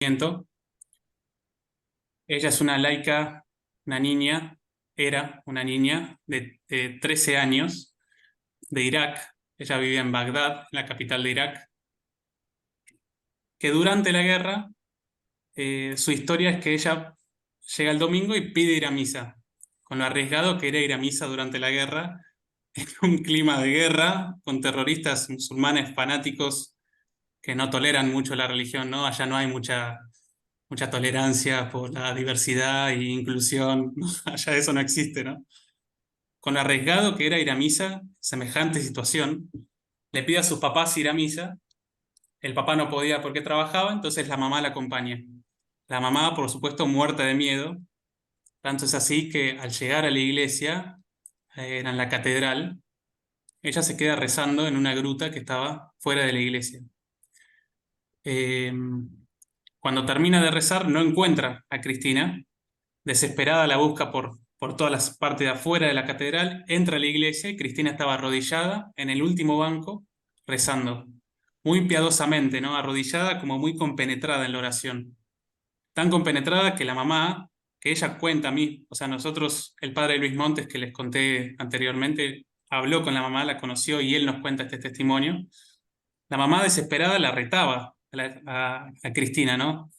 Ella es una laica, una niña, era una niña de 13 años de Irak. Ella vivía en Bagdad, la capital de Irak, que durante la guerra, su historia es que ella llega el domingo y pide ir a misa, con lo arriesgado que era ir a misa durante la guerra, en un clima de guerra, con terroristas musulmanes fanáticos que no toleran mucho la religión, ¿no? Allá no hay mucha tolerancia por la diversidad e inclusión. Allá eso no existe, ¿no? Con lo arriesgado que era ir a misa, semejante situación, le pide a sus papás ir a misa. El papá no podía porque trabajaba, entonces la mamá la acompaña. La mamá, por supuesto, muerta de miedo. Tanto es así que al llegar a la iglesia, era en la catedral, ella se queda rezando en una gruta que estaba fuera de la iglesia. Eh, Cuando termina de rezar, no encuentra a Cristina. Desesperada la busca por todas las partes de afuera de la catedral, entra a la iglesia y Cristina estaba arrodillada en el último banco rezando, muy piadosamente, ¿no? Arrodillada, como muy compenetrada en la oración. Tan compenetrada que la mamá, que ella cuenta a mí, o sea, nosotros, el padre Luis Montes, que les conté anteriormente, habló con la mamá, la conoció y él nos cuenta este testimonio. La mamá desesperada la retaba a Cristina, ¿no?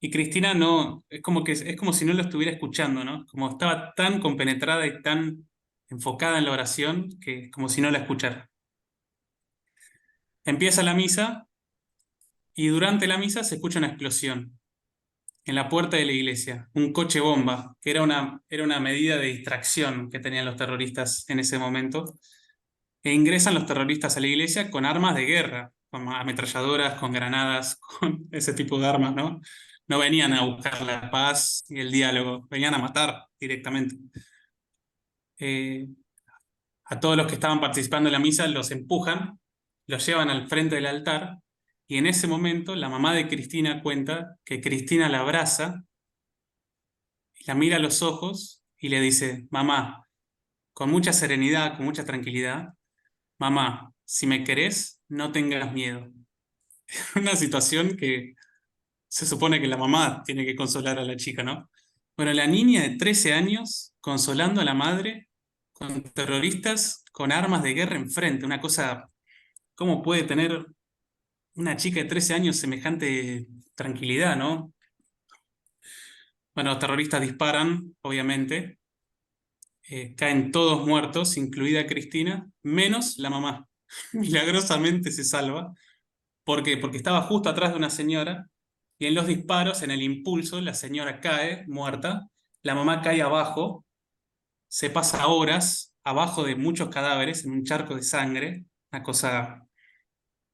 Y Cristina no, es como si no lo estuviera escuchando, ¿no? Como estaba tan compenetrada y tan enfocada en la oración que como si no la escuchara. Empieza la misa y durante la misa se escucha una explosión en la puerta de la iglesia, un coche bomba, que era una medida de distracción que tenían los terroristas en ese momento. E ingresan los terroristas a la iglesia con armas de guerra, con ametralladoras, con granadas, con ese tipo de armas, ¿no? No venían a buscar la paz y el diálogo, venían a matar directamente. Eh, a todos los que estaban participando en la misa los empujan, los llevan al frente del altar y en ese momento la mamá de Cristina cuenta que Cristina la abraza y la mira a los ojos y le dice, mamá, con mucha serenidad, con mucha tranquilidad, mamá, si me querés, no tengas miedo. Una situación que se supone que la mamá tiene que consolar a la chica, ¿no? Bueno, la niña de 13 años consolando a la madre con terroristas con armas de guerra enfrente, una cosa, ¿cómo puede tener una chica de 13 años semejante tranquilidad, ¿no? Bueno, los terroristas disparan, obviamente, caen todos muertos, incluida Cristina, menos la mamá. Milagrosamente se salva. ¿Por qué? Porque estaba justo atrás de una señora y en los disparos, en el impulso, la señora cae muerta, la mamá cae abajo, se pasa horas abajo de muchos cadáveres en un charco de sangre, una cosa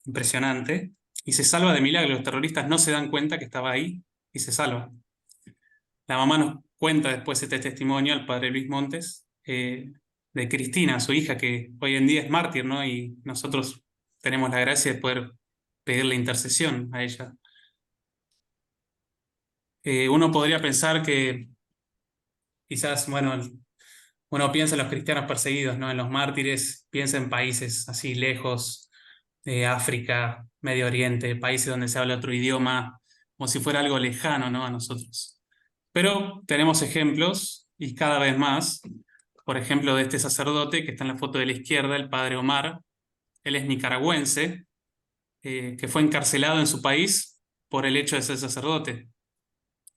impresionante, y se salva de milagro. Los terroristas no se dan cuenta que estaba ahí y se salva. La mamá nos cuenta después este testimonio al padre Luis Montes, de Cristina, su hija, que hoy en día es mártir, ¿no? Y nosotros tenemos la gracia de poder pedirle intercesión a ella. Uno podría pensar que quizás, bueno, uno piensa en los cristianos perseguidos, ¿no? En los mártires, piensa en países así lejos, África, Medio Oriente, países donde se habla otro idioma, como si fuera algo lejano, ¿no? A nosotros. Pero tenemos ejemplos, y cada vez más, por ejemplo, de este sacerdote que está en la foto de la izquierda, el padre Omar. Él es nicaragüense, que fue encarcelado en su país por el hecho de ser sacerdote,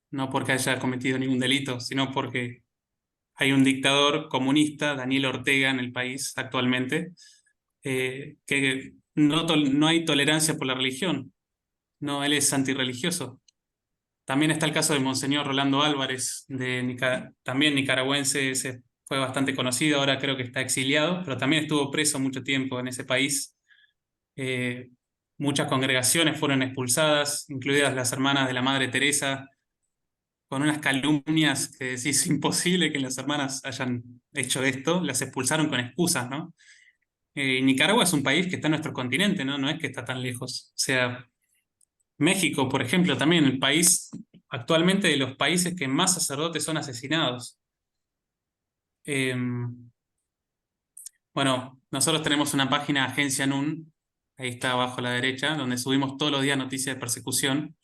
no porque haya cometido ningún delito, sino porque hay un dictador comunista, Daniel Ortega, en el país actualmente, que no hay tolerancia por la religión. No, él es antirreligioso. También está el caso de Monseñor Rolando Álvarez, también nicaragüense, ese fue bastante conocido, ahora creo que está exiliado, pero también estuvo preso mucho tiempo en ese país. Eh, Muchas congregaciones fueron expulsadas, incluidas las hermanas de la Madre Teresa, con unas calumnias que decís imposible que las hermanas hayan hecho esto, las expulsaron con excusas, ¿no? Nicaragua es un país que está en nuestro continente, ¿no? No es que está tan lejos. O sea, México, por ejemplo, también el país actualmente de los países que más sacerdotes son asesinados. Eh, bueno, nosotros tenemos una página Agencia NUN, ahí está abajo a la derecha, donde subimos todos los días noticias de persecución.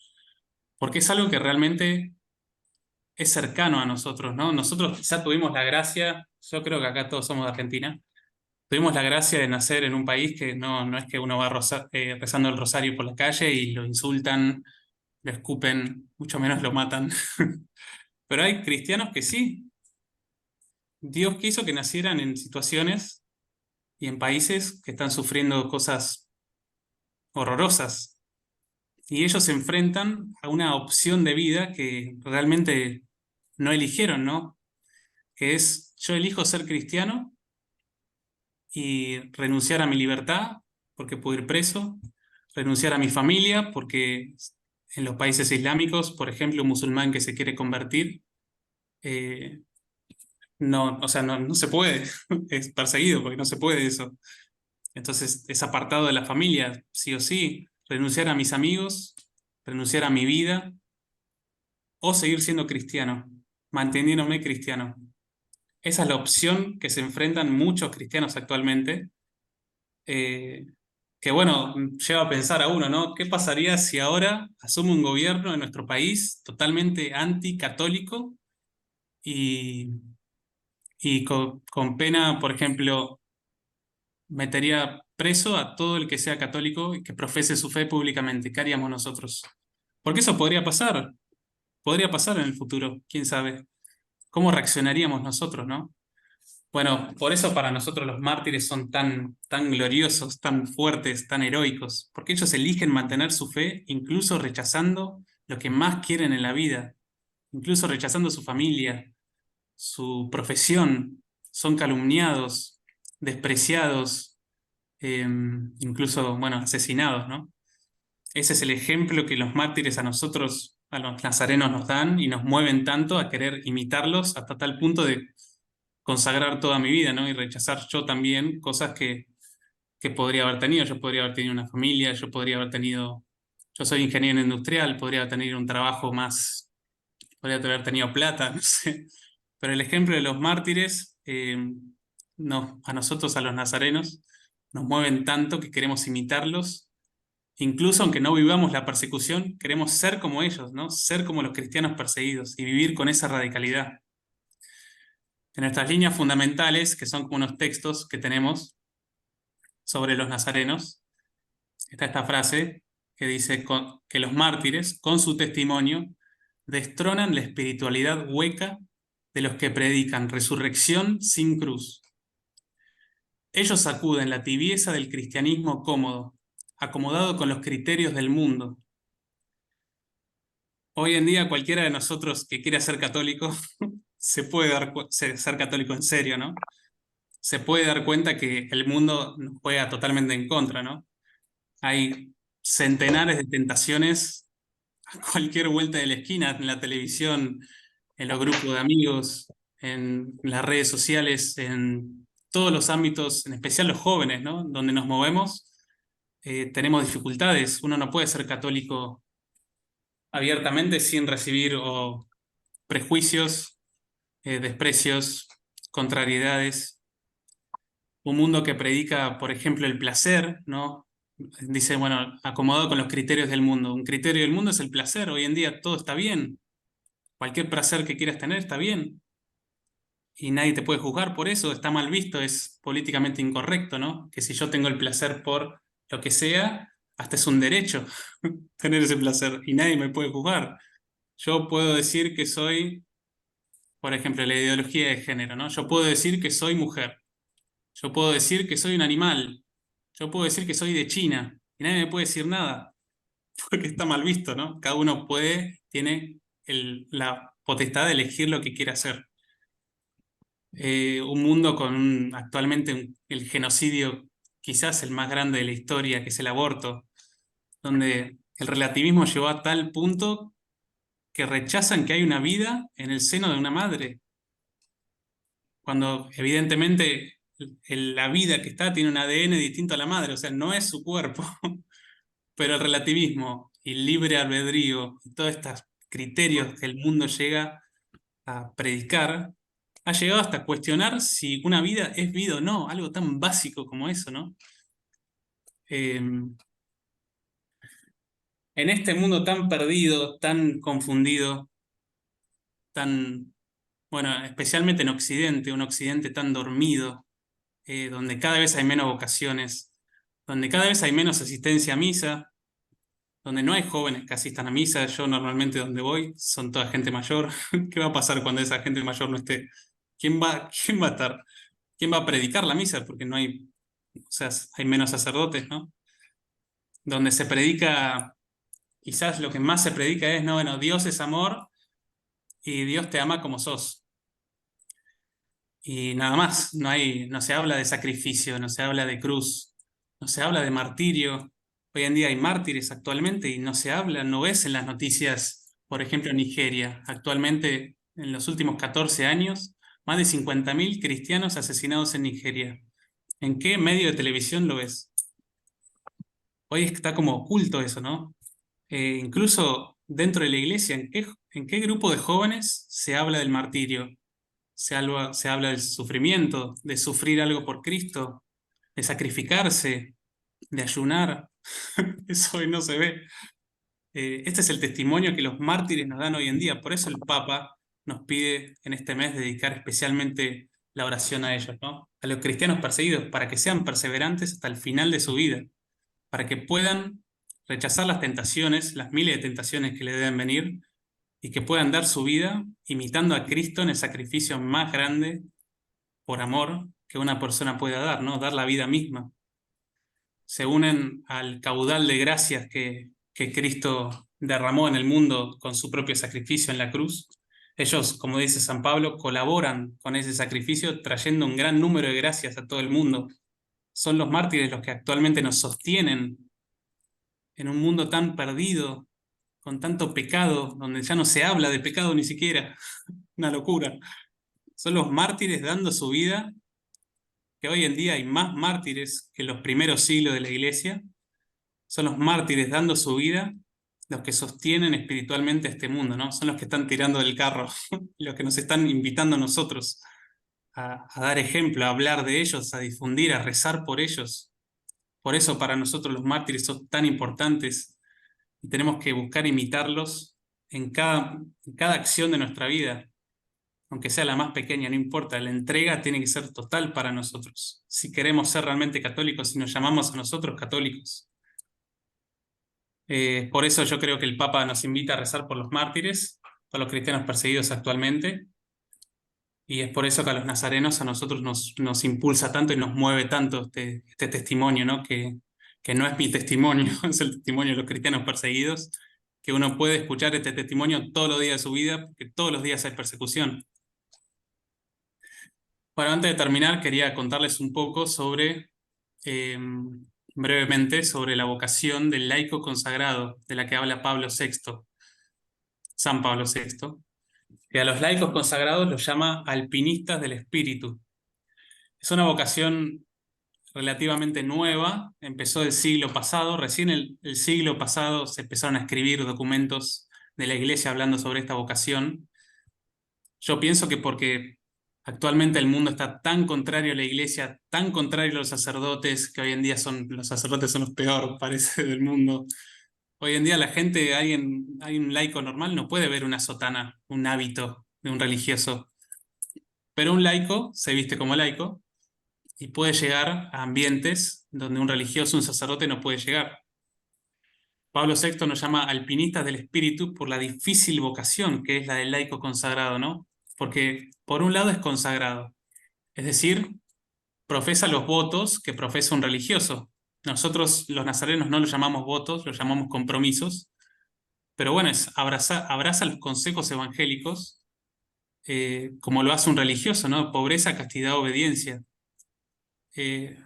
porque es algo que realmente es cercano a nosotros, ¿no? Nosotros quizá tuvimos la gracia, yo creo que acá todos somos de Argentina, tuvimos la gracia de nacer en un país que no es que uno va rezando el rosario por la calle y lo insultan, lo escupen, mucho menos lo matan. Pero hay cristianos que sí. Dios quiso que nacieran en situaciones y en países que están sufriendo cosas horrorosas. Y ellos se enfrentan a una opción de vida que realmente no eligieron, ¿no? Que es, yo elijo ser cristiano y renunciar a mi libertad porque puedo ir preso, renunciar a mi familia porque en los países islámicos, por ejemplo, un musulmán que se quiere convertir, eh, no, o sea, no se puede, es perseguido porque no se puede eso. Entonces es apartado de la familia, sí o sí, renunciar a mis amigos, renunciar a mi vida o seguir siendo cristiano, manteniéndome cristiano. Esa es la opción que se enfrentan muchos cristianos actualmente, eh, que bueno, lleva a pensar a uno, ¿no? ¿Qué pasaría si ahora asume un gobierno en nuestro país totalmente anticatólico y, y con pena, por ejemplo, metería preso a todo el que sea católico y que profese su fe públicamente? ¿Qué haríamos nosotros? Porque eso podría pasar en el futuro, quién sabe. ¿Cómo reaccionaríamos nosotros, no? Bueno, por eso para nosotros los mártires son tan gloriosos, tan fuertes, tan heroicos, porque ellos eligen mantener su fe incluso rechazando lo que más quieren en la vida, incluso rechazando su familia, su profesión, son calumniados, despreciados, incluso, bueno, asesinados, ¿no? Ese es el ejemplo que los mártires a nosotros, a los nazarenos, nos dan y nos mueven tanto a querer imitarlos hasta tal punto de consagrar toda mi vida, ¿no? Y rechazar yo también cosas que podría haber tenido. Yo podría haber tenido una familia, yo podría haber tenido, yo soy ingeniero industrial, podría haber tenido un trabajo más, podría haber tenido plata, no sé. Pero el ejemplo de los mártires, a nosotros, a los nazarenos, nos mueven tanto que queremos imitarlos. Incluso aunque no vivamos la persecución, queremos ser como ellos, ¿no? Ser como los cristianos perseguidos y vivir con esa radicalidad. En nuestras líneas fundamentales, que son como unos textos que tenemos sobre los nazarenos, está esta frase que dice que los mártires, con su testimonio, destronan la espiritualidad hueca de los que predican resurrección sin cruz. Ellos sacuden la tibieza del cristianismo cómodo, acomodado con los criterios del mundo. Hoy en día cualquiera de nosotros que quiera ser católico se puede ser católico en serio, ¿no? Se puede dar cuenta que el mundo nos juega totalmente en contra, ¿no? Hay centenares de tentaciones a cualquier vuelta de la esquina, en la televisión, en los grupos de amigos, en las redes sociales, en todos los ámbitos, en especial los jóvenes, ¿no? Donde nos movemos, tenemos dificultades. Uno no puede ser católico abiertamente sin recibir prejuicios, desprecios, contrariedades. Un mundo que predica, por ejemplo, el placer, ¿no? Dice, bueno, acomodado con los criterios del mundo. Un criterio del mundo es el placer. Hoy en día todo está bien. Cualquier placer que quieras tener está bien. Y nadie te puede juzgar por eso. Está mal visto, es políticamente incorrecto, ¿no? Que si yo tengo el placer por lo que sea, hasta es un derecho tener ese placer y nadie me puede juzgar. Yo puedo decir que soy, por ejemplo, la ideología de género, ¿no? Yo puedo decir que soy mujer. Yo puedo decir que soy un animal. Yo puedo decir que soy de China. Y nadie me puede decir nada, porque está mal visto, ¿no? Cada uno tiene la potestad de elegir lo que quiere hacer. Un mundo con actualmente el genocidio quizás el más grande de la historia, que es el aborto, donde el relativismo llegó a tal punto que rechazan que hay una vida en el seno de una madre, cuando evidentemente la vida que está tiene un ADN distinto a la madre, o sea, no es su cuerpo. Pero el relativismo y el libre albedrío y todos estos criterios que el mundo llega a predicar, ha llegado hasta cuestionar si una vida es vida o no, algo tan básico como eso, ¿no? Eh, en este mundo tan perdido, tan confundido, tan, bueno, especialmente en Occidente, un Occidente tan dormido, donde cada vez hay menos vocaciones, donde cada vez hay menos asistencia a misa, donde no hay jóvenes que asistan a misa. Yo normalmente donde voy son toda gente mayor. ¿Qué va a pasar cuando esa gente mayor no esté? ¿Quién va a estar? ¿Quién va a predicar la misa? Porque no hay, o sea, hay menos sacerdotes, ¿no? Donde se predica, quizás lo que más se predica es, no, bueno, Dios es amor y Dios te ama como sos. Y nada más, no se habla de sacrificio, no se habla de cruz, no se habla de martirio. Hoy en día hay mártires actualmente y no se habla, no ves en las noticias, por ejemplo, en Nigeria. Actualmente, en los últimos 14 años, más de 50.000 cristianos asesinados en Nigeria. ¿En qué medio de televisión lo ves? Hoy está como oculto eso, ¿no? Incluso dentro de la iglesia, en qué grupo de jóvenes se habla del martirio? Se habla del sufrimiento, de sufrir algo por Cristo, de sacrificarse, de ayunar. Eso hoy no se ve. Este es el testimonio que los mártires nos dan hoy en día. Por eso el Papa nos pide en este mes dedicar especialmente la oración a ellos, ¿no? A los cristianos perseguidos, para que sean perseverantes hasta el final de su vida, para que puedan rechazar las tentaciones, las miles de tentaciones que le deben venir, y que puedan dar su vida imitando a Cristo en el sacrificio más grande por amor que una persona pueda dar, ¿no? Dar la vida misma. Se unen al caudal de gracias que Cristo derramó en el mundo con su propio sacrificio en la cruz. Ellos, como dice San Pablo, colaboran con ese sacrificio trayendo un gran número de gracias a todo el mundo. Son los mártires los que actualmente nos sostienen en un mundo tan perdido, con tanto pecado, donde ya no se habla de pecado ni siquiera. Una locura. Son los mártires dando su vida, que hoy en día hay más mártires que en los primeros siglos de la iglesia. Son los mártires dando su vida los que sostienen espiritualmente este mundo, ¿no? Son los que están tirando del carro, los que nos están invitando a nosotros a dar ejemplo, a hablar de ellos, a difundir, a rezar por ellos. Por eso para nosotros los mártires son tan importantes y tenemos que buscar imitarlos en cada acción de nuestra vida, aunque sea la más pequeña, no importa, la entrega tiene que ser total para nosotros. Si queremos ser realmente católicos, si nos llamamos a nosotros católicos. Por eso yo creo que el Papa nos invita a rezar por los mártires, por los cristianos perseguidos actualmente, y es por eso que a los nazarenos a nosotros nos impulsa tanto y nos mueve tanto este testimonio, ¿no? Que no es mi testimonio, es el testimonio de los cristianos perseguidos, que uno puede escuchar este testimonio todos los días de su vida, porque todos los días hay persecución. Bueno, antes de terminar, quería contarles un poco brevemente, sobre la vocación del laico consagrado, de la que habla Pablo VI, San Pablo VI, que a los laicos consagrados los llama alpinistas del espíritu. Es una vocación relativamente nueva, empezó el siglo pasado, recién el siglo pasado se empezaron a escribir documentos de la Iglesia hablando sobre esta vocación. Yo pienso que porque actualmente el mundo está tan contrario a la Iglesia, tan contrario a los sacerdotes, que hoy en día los sacerdotes son los peores, parece, del mundo. Hoy en día la gente, hay un laico normal, no puede ver una sotana, un hábito de un religioso, pero un laico se viste como laico y puede llegar a ambientes donde un religioso, un sacerdote no puede llegar. Pablo VI nos llama alpinistas del espíritu por la difícil vocación que es la del laico consagrado, ¿no? Porque por un lado es consagrado, es decir, profesa los votos que profesa un religioso. Nosotros los nazarenos no los llamamos votos, los llamamos compromisos, pero bueno, abraza los consejos evangélicos, como lo hace un religioso, ¿no? Pobreza, castidad, obediencia. Eh,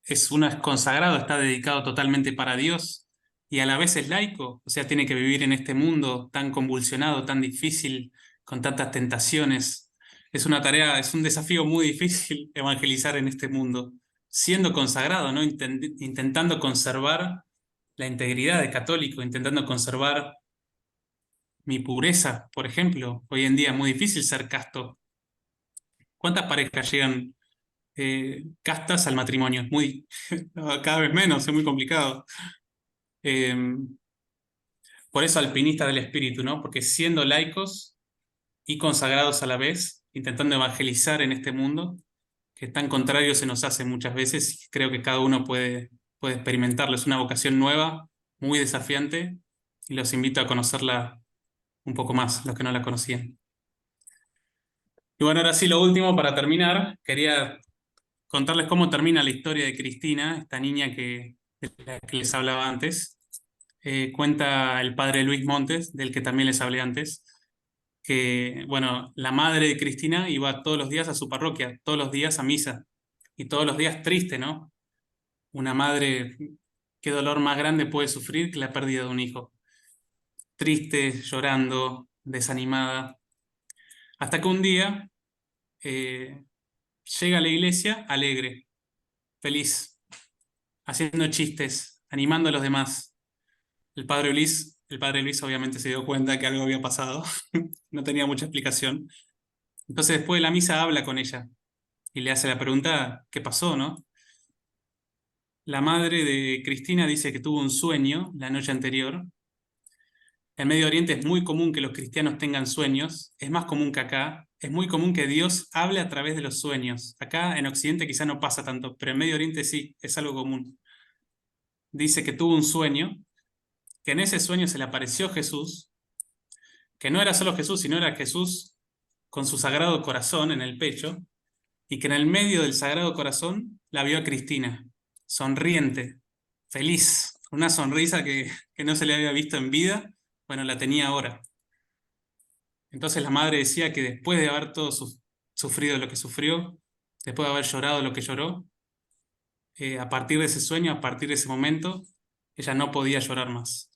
es consagrado, está dedicado totalmente para Dios y a la vez es laico, o sea, tiene que vivir en este mundo tan convulsionado, tan difícil, con tantas tentaciones. Es una tarea, es un desafío muy difícil evangelizar en este mundo, siendo consagrado, ¿no? Intentando conservar la integridad de católico, intentando conservar mi pureza, por ejemplo. Hoy en día es muy difícil ser casto. ¿Cuántas parejas llegan castas al matrimonio? Cada vez menos, es muy complicado. Por eso alpinistas del espíritu, ¿no? Porque siendo laicos y consagrados a la vez, intentando evangelizar en este mundo, que tan contrario se nos hace muchas veces, y creo que cada uno puede experimentarlo. Es una vocación nueva, muy desafiante, y los invito a conocerla un poco más, los que no la conocían. Y bueno, ahora sí, lo último para terminar, quería contarles cómo termina la historia de Cristina, esta niña de la que les hablaba antes. Cuenta el padre Luis Montes, del que también les hablé antes, que, bueno, la madre de Cristina iba todos los días a su parroquia, todos los días a misa, y todos los días triste, ¿no? Una madre, qué dolor más grande puede sufrir que la pérdida de un hijo. Triste, llorando, desanimada, hasta que un día eh, llega a la iglesia alegre, feliz, haciendo chistes, animando a los demás. El padre Luis obviamente se dio cuenta que algo había pasado, no tenía mucha explicación. Entonces después de la misa habla con ella y le hace la pregunta, ¿qué pasó, no? La madre de Cristina dice que tuvo un sueño la noche anterior. En Medio Oriente es muy común que los cristianos tengan sueños, es más común que acá, es muy común que Dios hable a través de los sueños. Acá en Occidente quizá no pasa tanto, pero en Medio Oriente sí, es algo común. Dice que tuvo un sueño, que en ese sueño se le apareció Jesús, que no era solo Jesús, sino era Jesús con su sagrado corazón en el pecho, y que en el medio del sagrado corazón la vio a Cristina, sonriente, feliz, una sonrisa que no se le había visto en vida, bueno, la tenía ahora. Entonces la madre decía que después de haber sufrido lo que sufrió, después de haber llorado lo que lloró, a partir de ese sueño, a partir de ese momento, ella no podía llorar más.